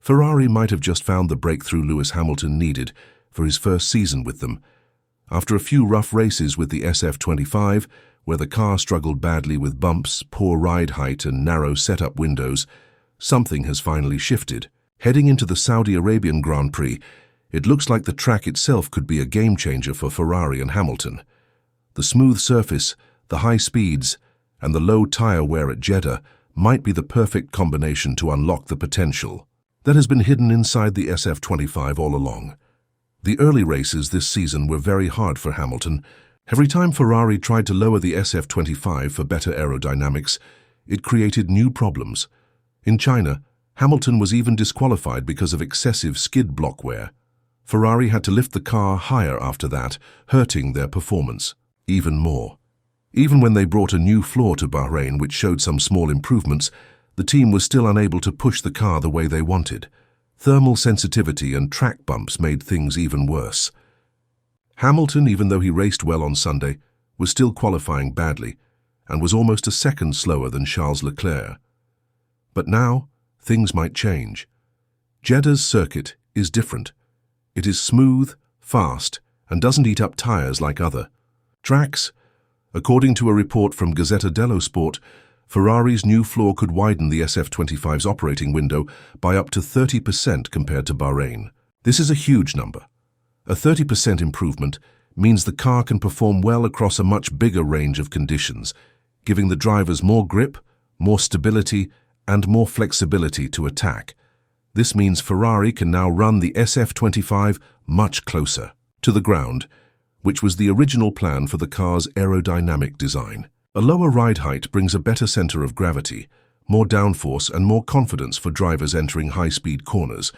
Ferrari might have just found the breakthrough Lewis Hamilton needed for his first season with them. After a few rough races with the SF25, where the car struggled badly with bumps, poor ride height and narrow setup windows, something has finally shifted. Heading into the Saudi Arabian Grand Prix, it looks like the track itself could be a game-changer for Ferrari and Hamilton. The smooth surface, the high speeds, and the low tire wear at Jeddah might be the perfect combination to unlock the potential that has been hidden inside the SF25 all along. The early races this season were very hard for Hamilton. Every time Ferrari tried to lower the SF25 for better aerodynamics, it created new problems. In China, Hamilton was even disqualified because of excessive skid block wear. Ferrari had to lift the car higher after that, hurting their performance even more. Even when they brought a new floor to Bahrain, which showed some small improvements, the team was still unable to push the car the way they wanted. Thermal sensitivity and track bumps made things even worse. Hamilton, even though he raced well on Sunday, was still qualifying badly and was almost a second slower than Charles Leclerc. But now, things might change. Jeddah's circuit is different. It is smooth, fast, and doesn't eat up tires like other tracks. According to a report from Gazzetta dello Sport, Ferrari's new floor could widen the SF25's operating window by up to 30% compared to Bahrain. This is a huge number. A 30% improvement means the car can perform well across a much bigger range of conditions, giving the drivers more grip, more stability, and more flexibility to attack. This means Ferrari can now run the SF25 much closer to the ground, which was the original plan for the car's aerodynamic design. A lower ride height brings a better center of gravity, more downforce and more confidence for drivers entering high-speed corners.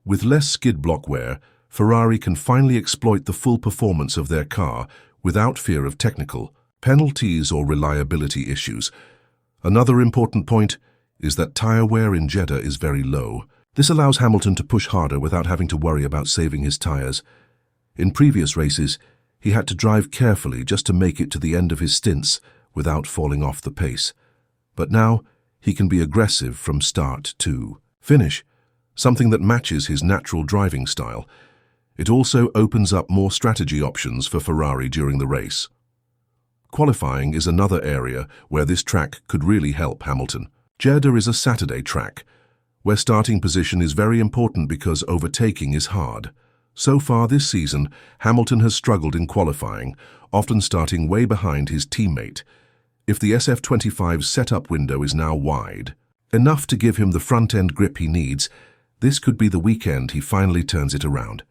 With less skid block wear, Ferrari can finally exploit the full performance of their car without fear of technical penalties or reliability issues. Another important point is that tire wear in Jeddah is very low. This allows Hamilton to push harder without having to worry about saving his tires. In previous races, he had to drive carefully just to make it to the end of his stints without falling off the pace. But now, he can be aggressive from start to finish, something that matches his natural driving style. It also opens up more strategy options for Ferrari during the race. Qualifying is another area where this track could really help Hamilton. Jeddah is a Saturday track, where starting position is very important because overtaking is hard. So far this season, Hamilton has struggled in qualifying, often starting way behind his teammate. If the SF25's setup window is now wide, enough to give him the front-end grip he needs, this could be the weekend he finally turns it around.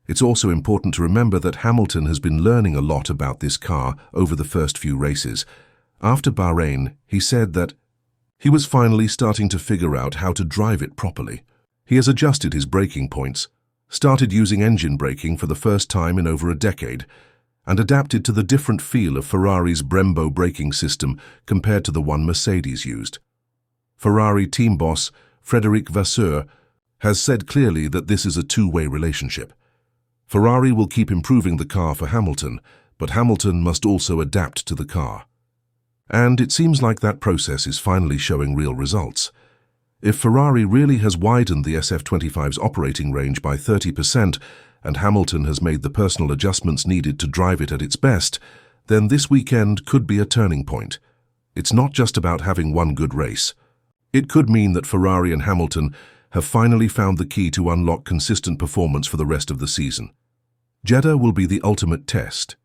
It's also important to remember that Hamilton has been learning a lot about this car over the first few races. After Bahrain, he said that he was finally starting to figure out how to drive it properly. He has adjusted his braking points, started using engine braking for the first time in over a decade, and adapted to the different feel of Ferrari's Brembo braking system compared to the one Mercedes used. Ferrari team boss Frédéric Vasseur has said clearly that this is a two-way relationship. Ferrari will keep improving the car for Hamilton, but Hamilton must also adapt to the car. And it seems like that process is finally showing real results. If Ferrari really has widened the SF25's operating range by 30%, and Hamilton has made the personal adjustments needed to drive it at its best, then this weekend could be a turning point. It's not just about having one good race. It could mean that Ferrari and Hamilton have finally found the key to unlock consistent performance for the rest of the season. Jeddah will be the ultimate test.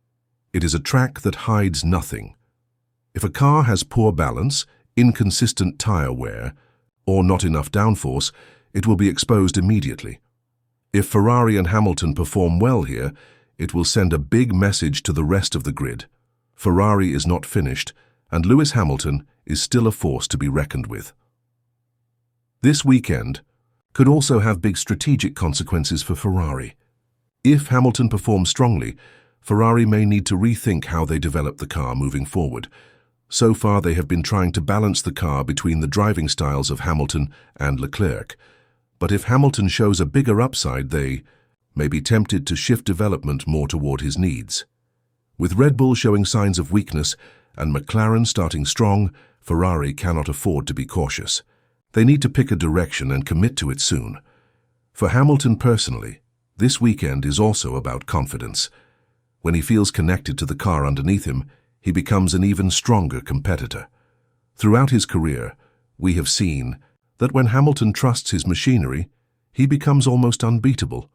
It is a track that hides nothing. If a car has poor balance, inconsistent tire wear, or not enough downforce, it will be exposed immediately. If Ferrari and Hamilton perform well here, it will send a big message to the rest of the grid. Ferrari is not finished, and Lewis Hamilton is still a force to be reckoned with. This weekend could also have big strategic consequences for Ferrari. If Hamilton performs strongly, Ferrari may need to rethink how they develop the car moving forward. So far, they have been trying to balance the car between the driving styles of Hamilton and Leclerc. But if Hamilton shows a bigger upside, they may be tempted to shift development more toward his needs. With Red Bull showing signs of weakness and McLaren starting strong, Ferrari cannot afford to be cautious. They need to pick a direction and commit to it soon. For Hamilton personally, this weekend is also about confidence. When he feels connected to the car underneath him, he becomes an even stronger competitor. Throughout his career, we have seen that when Hamilton trusts his machinery, he becomes almost unbeatable.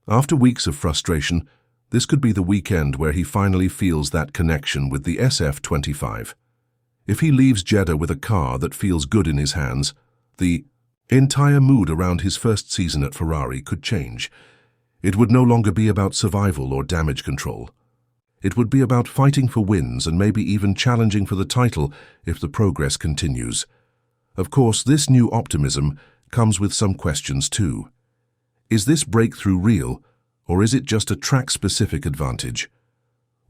After weeks of frustration, this could be the weekend where he finally feels that connection with the SF25. If he leaves Jeddah with a car that feels good in his hands, the entire mood around his first season at Ferrari could change. It would no longer be about survival or damage control. It would be about fighting for wins and maybe even challenging for the title if the progress continues. Of course, this new optimism comes with some questions too. Is this breakthrough real, or is it just a track-specific advantage?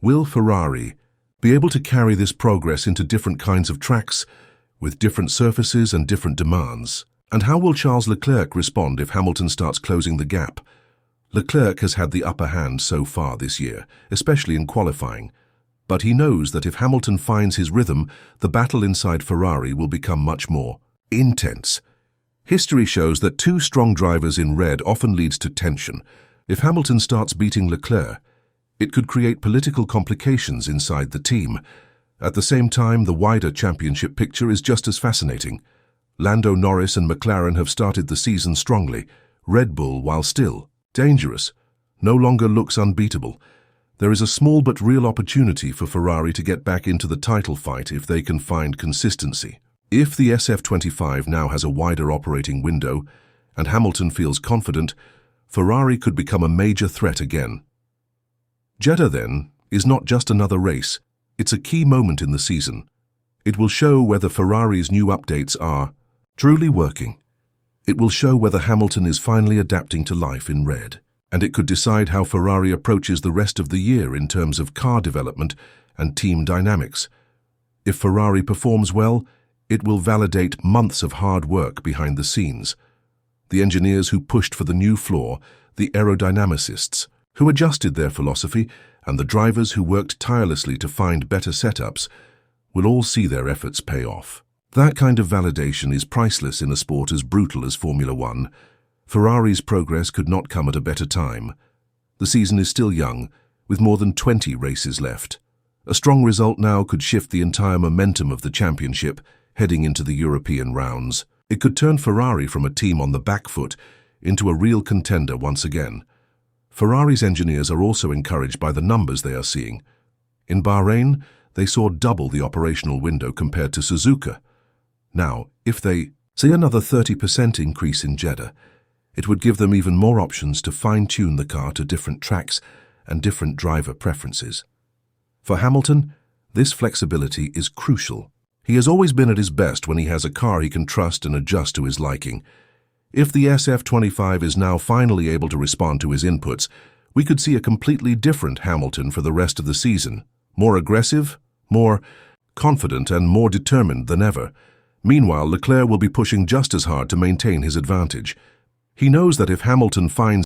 Will Ferrari be able to carry this progress into different kinds of tracks, with different surfaces and different demands? And how will Charles Leclerc respond if Hamilton starts closing the gap? Leclerc has had the upper hand so far this year, especially in qualifying. But he knows that if Hamilton finds his rhythm, the battle inside Ferrari will become much more intense. History shows that two strong drivers in red often leads to tension. If Hamilton starts beating Leclerc, it could create political complications inside the team. At the same time, the wider championship picture is just as fascinating. Lando Norris and McLaren have started the season strongly. Red Bull, while still dangerous, no longer looks unbeatable. There is a small but real opportunity for Ferrari to get back into the title fight if they can find consistency. If the SF25 now has a wider operating window and Hamilton feels confident, Ferrari could become a major threat again. Jeddah, then, is not just another race. It's a key moment in the season. It will show whether Ferrari's new updates are truly working. It will show whether Hamilton is finally adapting to life in red, and it could decide how Ferrari approaches the rest of the year in terms of car development and team dynamics. If Ferrari performs well, it will validate months of hard work behind the scenes. The engineers who pushed for the new floor, the aerodynamicists who adjusted their philosophy, and the drivers who worked tirelessly to find better setups will all see their efforts pay off. That kind of validation is priceless in a sport as brutal as Formula One. Ferrari's progress could not come at a better time. The season is still young, with more than 20 races left. A strong result now could shift the entire momentum of the championship, heading into the European rounds. It could turn Ferrari from a team on the back foot into a real contender once again. Ferrari's engineers are also encouraged by the numbers they are seeing. In Bahrain, they saw double the operational window compared to Suzuka. Now, if they see another 30% increase in Jeddah, it would give them even more options to fine-tune the car to different tracks and different driver preferences. For Hamilton, this flexibility is crucial. He has always been at his best when he has a car he can trust and adjust to his liking. If the SF25 is now finally able to respond to his inputs, we could see a completely different Hamilton for the rest of the season. More aggressive, more confident, and more determined than ever. Meanwhile, Leclerc will be pushing just as hard to maintain his advantage. He knows that if Hamilton finds